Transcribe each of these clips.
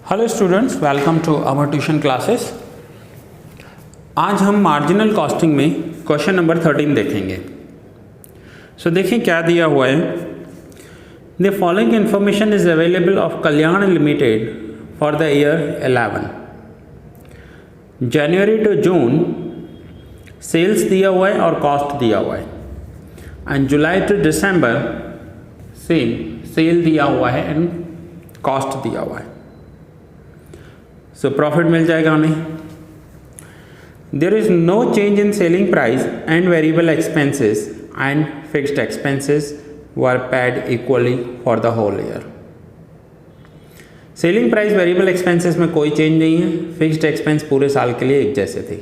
Hello students, welcome to our tuition classes. आज हम marginal costing में क्वेश्चन नंबर 13 देखेंगे। सो देखिए क्या दिया हुआ है। The following information is available of Kalyan limited for the year 11 January to June sales दिया हुआ है और कॉस्ट दिया हुआ है, and July to December same sale दिया हुआ है एंड कॉस्ट दिया हुआ है। सो प्रॉफिट मिल जाएगा हमें। There is no change in selling price and variable expenses and fixed expenses were paid equally for the whole year. Selling price variable expenses में कोई चेंज नहीं है, फिक्स्ड एक्सपेंस पूरे साल के लिए एक जैसे थे।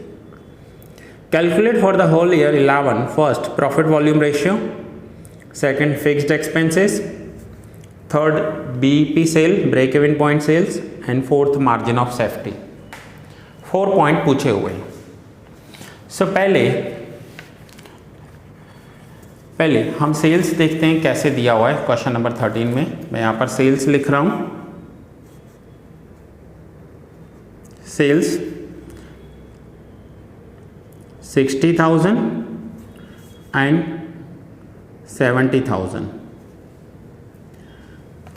Calculate for the whole year 11 first profit volume ratio, second fixed expenses, third BEP sale break even point sales and fourth margin of safety. 4 point पूछे हुए हैं। सो पहले हम सेल्स देखते हैं कैसे दिया हुआ है क्वेश्चन नंबर 13 में। मैं यहाँ पर सेल्स लिख रहा हूँ। Sales 60,000 and 70,000।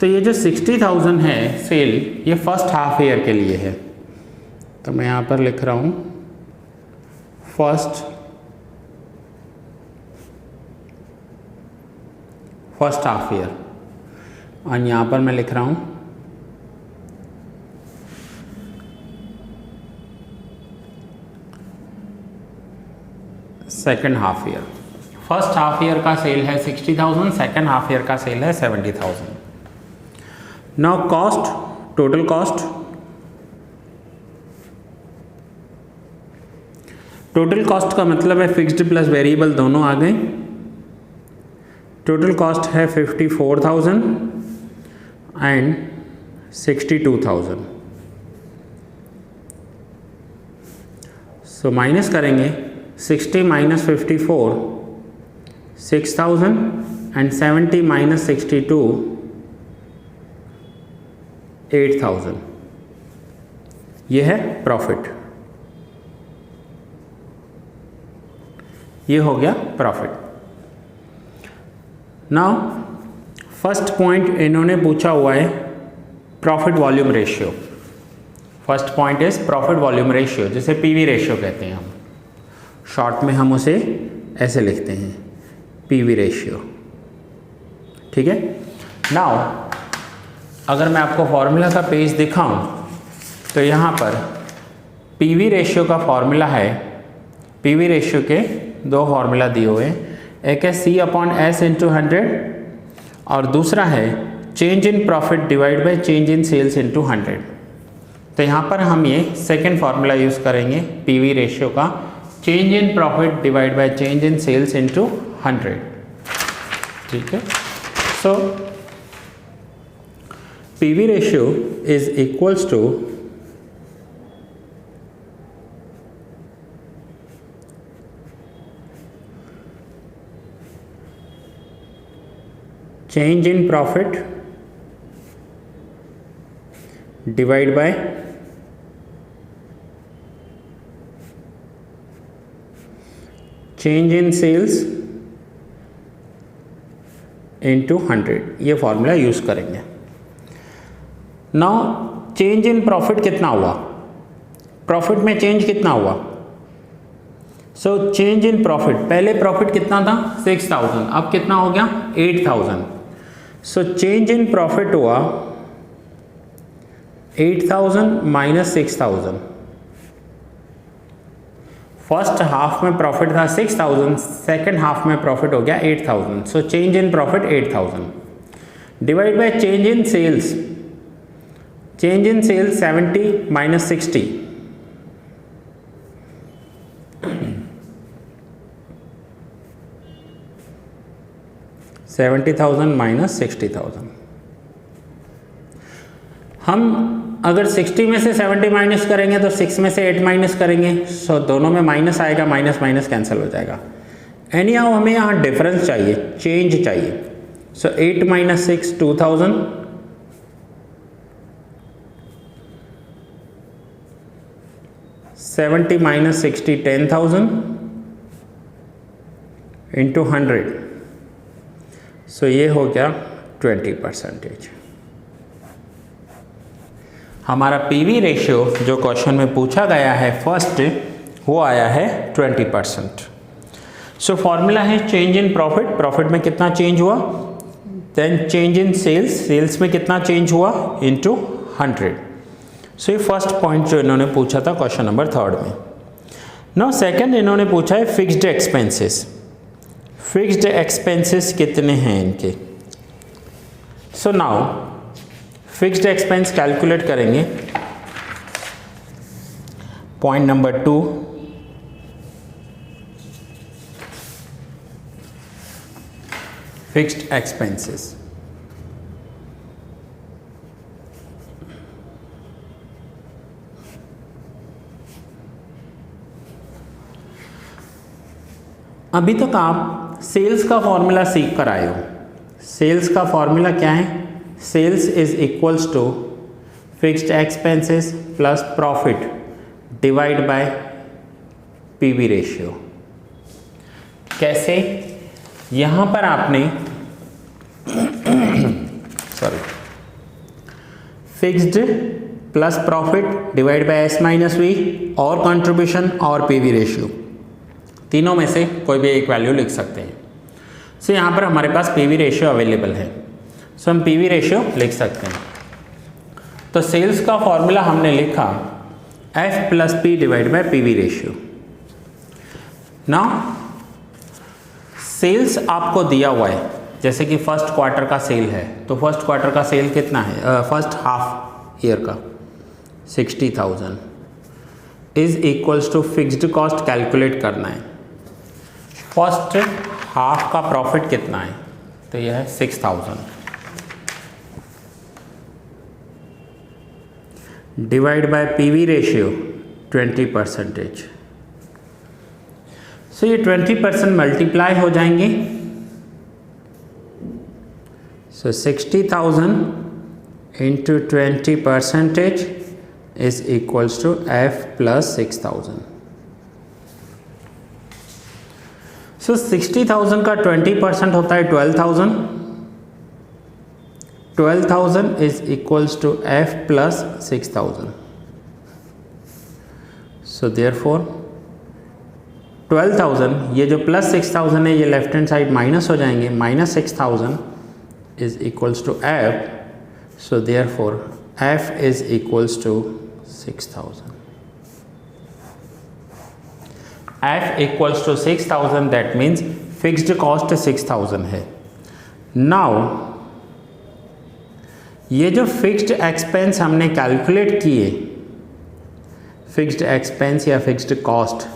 तो ये जो 60,000 है सेल, ये फर्स्ट हाफ ईयर के लिए है। तो मैं यहाँ पर लिख रहा हूँ फर्स्ट हाफ ईयर, और यहाँ पर मैं लिख रहा हूँ second half year. First half year का सेल है 60,000, सेकेंड हाफ ईयर का सेल है 70,000। Now cost, total cost. Total cost का मतलब है फिक्स्ड प्लस वेरिएबल दोनों आ गए। टोटल कॉस्ट है 54,000 एंड 62,000। सो माइनस करेंगे 60 माइनस 54 6,000 एंड 70 माइनस 62 8,000। ये है प्रॉफिट। ये हो गया प्रॉफिट। नाउ फर्स्ट पॉइंट इन्होंने पूछा हुआ है profit volume ratio. First point is profit volume ratio, जिसे पीवी रेशियो कहते हैं। हम शॉर्ट में हम उसे ऐसे लिखते हैं, पीवी रेशियो। ठीक है। नाउ अगर मैं आपको फॉर्मूला का पेज दिखाऊं तो यहाँ पर पीवी रेशियो का फॉर्मूला है। पीवी रेशियो के 2 फॉर्मूला दिए हुए हैं, एक है C/S इंटू 100 और दूसरा है change in profit divide by change in sales into 100। तो यहाँ पर हम ये सेकेंड फार्मूला यूज़ करेंगे पीवी रेशियो का, change in profit divide by change in sales into 100। ठीक है। सो PV ratio is equals to change in profit divided by change in sales into 100। ये फॉर्मूला यूज करेंगे। नाउ चेंज इन प्रॉफिट कितना हुआ, profit में change कितना हुआ। सो change in profit, पहले प्रॉफिट कितना था 6,000, अब कितना हो गया 8,000। सो चेंज इन प्रॉफिट हुआ 8,000 माइनस 6,000। फर्स्ट हाफ में प्रॉफिट था 6,000, सेकेंड हाफ में प्रॉफिट हो गया 8,000। So change in profit 8,000 divide by change in sales. Change in sales 70 minus 60। $70,000 minus 60,000। हम अगर 60 में से 70 माइनस करेंगे तो 6 में से 8 माइनस करेंगे। सो दोनों में माइनस आएगा, माइनस माइनस कैंसिल हो जाएगा। एनी हाउ हमें यहाँ डिफरेंस चाहिए, चेंज चाहिए। सो 8 माइनस 6 2000 70 माइनस 60 10,000 इंटू 100, सो ये हो गया 20%। हमारा पीवी रेशियो जो क्वेश्चन में पूछा गया है फर्स्ट, वो आया है 20%। सो फॉर्मूला है चेंज इन प्रॉफिट, प्रॉफिट में कितना चेंज हुआ, then change in sales, sales में कितना चेंज हुआ इनटू 100। सो ये फर्स्ट पॉइंट जो इन्होंने पूछा था क्वेश्चन नंबर 3 में। नाउ सेकंड इन्होंने पूछा है फिक्स्ड एक्सपेंसेस। फिक्स्ड एक्सपेंसेस कितने हैं इनके। So now fixed expense calculate करेंगे। Point number 2, fixed expenses. अभी तक आप सेल्स का फॉर्मूला सीख कर आए हो। सेल्स का फॉर्मूला क्या है, sales is equals to fixed expenses plus profit divide by PV ratio. कैसे, यहां पर आपने sorry fixed plus profit divide by S minus V और कंट्रीब्यूशन और पीवी रेशियो, तीनों में से कोई भी एक वैल्यू लिख सकते हैं। सो यहाँ पर हमारे पास पीवी रेशियो अवेलेबल है, सो हम पीवी रेशियो लिख सकते हैं। तो सेल्स का फॉर्मूला हमने लिखा F plus P divide by PV ratio. Now sales आपको दिया हुआ है, जैसे कि फर्स्ट क्वार्टर का सेल है, तो फर्स्ट क्वार्टर का सेल कितना है, फर्स्ट हाफ ईयर का 60,000 is equals to fixed cost calculate करना है। फर्स्ट हाफ का प्रॉफिट कितना है, तो यह है 6,000 divide by PV ratio 20%। So ये 20% मल्टीप्लाई हो जाएंगे। So 60,000 into 20% is equals to F plus 6,000। So 60,000 का 20% होता है 12,000। 12,000 is equals to F plus 6,000। So therefore 12,000, ये जो प्लस 6,000 है ये लेफ्ट हैंड साइड माइनस हो जाएंगे, minus 6,000 is equals to F. So therefore F is equals to 6,000। F equals to 6,000, that means fixed cost 6,000 है। नाउ ये जो fixed expense हमने कैलकुलेट किए, फिक्स्ड एक्सपेंस या फिक्स्ड कॉस्ट,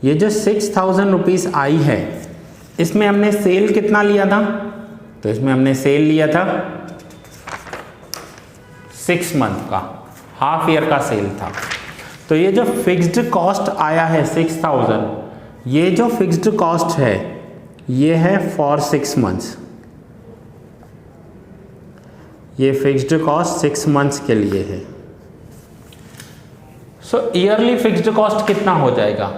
ये जो 6,000 रुपीज़ आई है, इसमें हमने सेल कितना लिया था, तो इसमें हमने सेल लिया था 6 मंथ का, हाफ ईयर का सेल था। तो ये जो फिक्स्ड कॉस्ट आया है 6,000, ये जो फिक्स्ड कॉस्ट है ये है फॉर 6 मंथ्स। ये फिक्स्ड कॉस्ट 6 मंथ्स के लिए है। सो ईयरली फिक्स्ड कॉस्ट कितना हो जाएगा,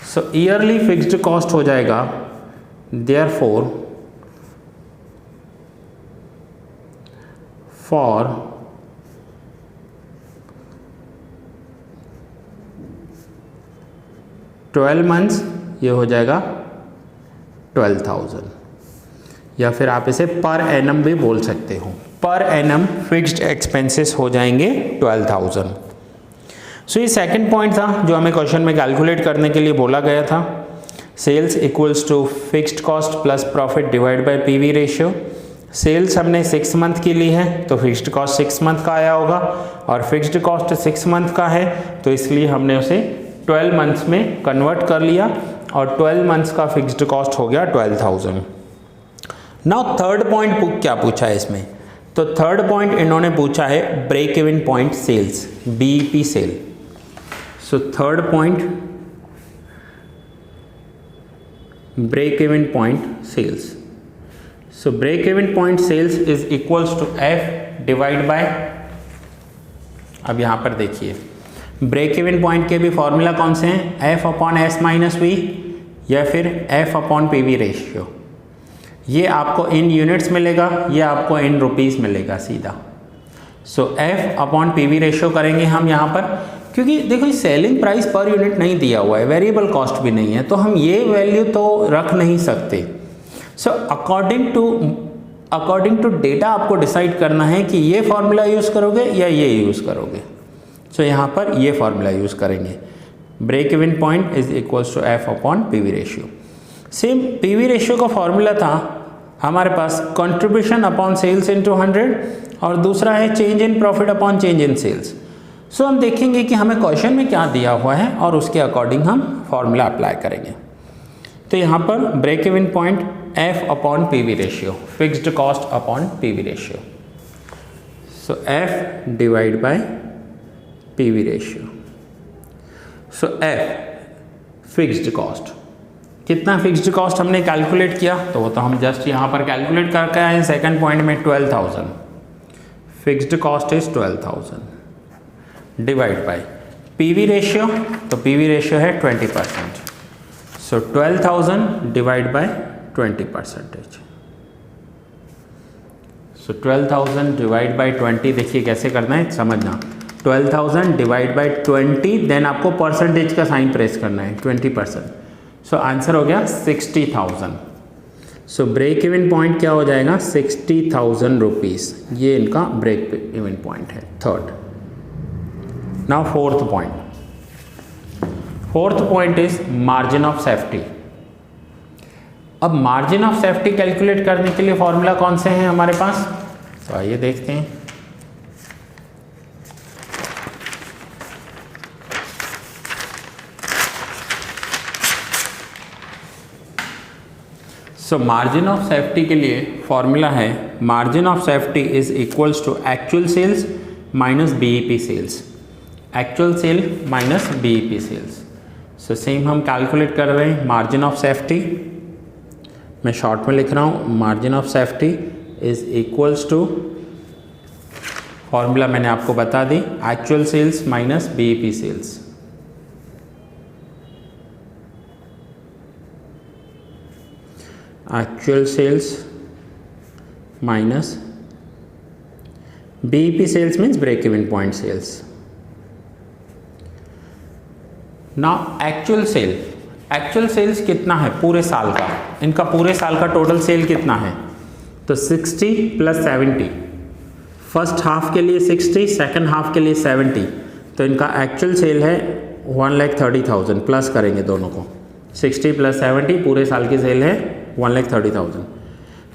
सो ईयरली फिक्स्ड कॉस्ट हो जाएगा देयरफॉर फॉर 12 मंथ्स ये हो जाएगा 12,000, या फिर आप इसे पर एनम भी बोल सकते हो। पर एनम फिक्स्ड एक्सपेंसेस हो जाएंगे 12,000। सो ये सेकंड पॉइंट था जो हमें क्वेश्चन में कैलकुलेट करने के लिए बोला गया था। Sales equals to fixed cost plus profit divide by PV ratio. Sales हमने 6 मंथ की ली है तो फिक्स्ड कॉस्ट 6 मंथ का आया होगा, और फिक्स्ड कॉस्ट 6 मंथ का है तो इसलिए हमने उसे 12 मंथ्स में कन्वर्ट कर लिया, और 12 मंथ्स का फिक्स्ड कॉस्ट हो गया 12,000। नाउ थर्ड पॉइंट क्या पूछा है इसमें, तो थर्ड पॉइंट इन्होंने पूछा है break even point sales, BEP sale. So third point break even point sales. So break even point sales is equals to F divide by, अब यहां पर देखिए ब्रेक इवन पॉइंट के भी फॉर्मूला कौन से हैं, F upon S minus V या फिर F upon P V ratio. ये आपको इन यूनिट्स मिलेगा, ये आपको इन रुपीज़ मिलेगा सीधा। So F upon P V ratio करेंगे हम यहाँ पर, क्योंकि देखो सेलिंग प्राइस पर यूनिट नहीं दिया हुआ है, वेरिएबल कॉस्ट भी नहीं है, तो हम ये वैल्यू तो रख नहीं सकते। सो अकॉर्डिंग टू डेटा आपको डिसाइड करना है कि ये फॉर्मूला यूज़ करोगे या ये यूज़ करोगे। सो यहाँ पर ये फॉर्मूला यूज़ करेंगे, break even point is equals to F upon P V ratio. Same P V ratio का फॉर्मूला था हमारे पास कंट्रीब्यूशन अपॉन सेल्स इनटू 100 और दूसरा है change in profit upon change in sales. So हम देखेंगे कि हमें क्वेश्चन में क्या दिया हुआ है और उसके अकॉर्डिंग हम फॉर्मूला अप्लाई करेंगे। तो यहाँ पर break even point F upon P V ratio, fixed cost upon P V ratio. So F divide by P V ratio. So F fixed cost, कितना फिक्स्ड कॉस्ट हमने कैलकुलेट किया, तो वो तो हम जस्ट यहाँ पर कैलकुलेट करके आए सेकंड पॉइंट में 12,000। Fixed cost is 12,000 divide by P V ratio, तो पी वी रेशियो है 20%। सो 12,000 divide by 20%। So 12,000 divide by 20, देखिए कैसे करना है समझना। 12,000 डिवाइड बाय 20, देन आपको परसेंटेज का साइन प्रेस करना है 20%। सो आंसर हो गया 60,000। सो ब्रेक इवन पॉइंट क्या हो जाएगा, 60,000 रुपीज़, ये इनका ब्रेक इवन पॉइंट है third. Now fourth point is margin of safety. अब मार्जिन ऑफ सेफ्टी कैलकुलेट करने के लिए फॉर्मूला कौन से हैं हमारे पास, तो आइए देखते हैं। सो मार्जिन ऑफ सेफ्टी के लिए फॉर्मूला है, margin of safety is equals to actual sales minus BEP sales, actual sale minus BEP sales. So same हम कैलकुलेट कर रहे हैं मार्जिन ऑफ सेफ्टी, मैं शॉर्ट में लिख रहा हूँ, margin of safety is equals to, formula मैंने आपको बता दी, actual sales minus BEP sales. Actual sales minus BEP sales means break even point sales. Now actual sales कितना है पूरे साल का, इनका पूरे साल का टोटल सेल कितना है, तो 60 + 70, फर्स्ट हाफ के लिए 60, सेकंड हाफ के लिए 70, तो इनका एक्चुअल सेल है 1,30,000, प्लस करेंगे दोनों को, 60 + 70 पूरे साल की सेल है 1,30,000।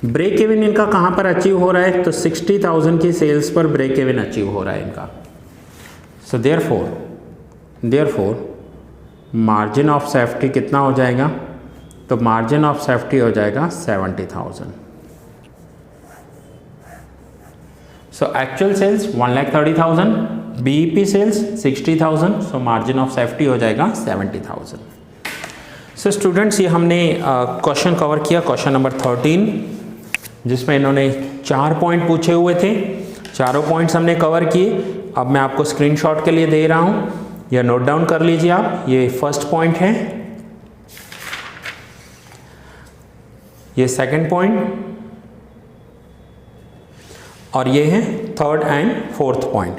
ब्रेक इवन इनका कहाँ पर अचीव हो रहा है, तो 60,000 की सेल्स पर ब्रेक इवन अचीव हो रहा है इनका। So therefore margin of safety कितना हो जाएगा, तो मार्जिन ऑफ सेफ्टी हो जाएगा 70,000। So actual sales 1,30,000, BEP sales 60,000, so margin of safety हो जाएगा 70,000। सो स्टूडेंट्स, ये हमने क्वेश्चन कवर किया, क्वेश्चन नंबर 13, जिसमें इन्होंने 4 पॉइंट पूछे हुए थे, चारों पॉइंट्स हमने कवर किए। अब मैं आपको स्क्रीनशॉट के लिए दे रहा हूँ, या नोट डाउन कर लीजिए आप। ये फर्स्ट पॉइंट है, ये सेकंड पॉइंट, और ये है third and fourth point.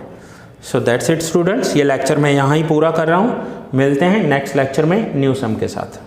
So that's it students, ये लेक्चर मैं यहाँ ही पूरा कर रहा हूँ। मिलते हैं नेक्स्ट लेक्चर में न्यू सम के साथ।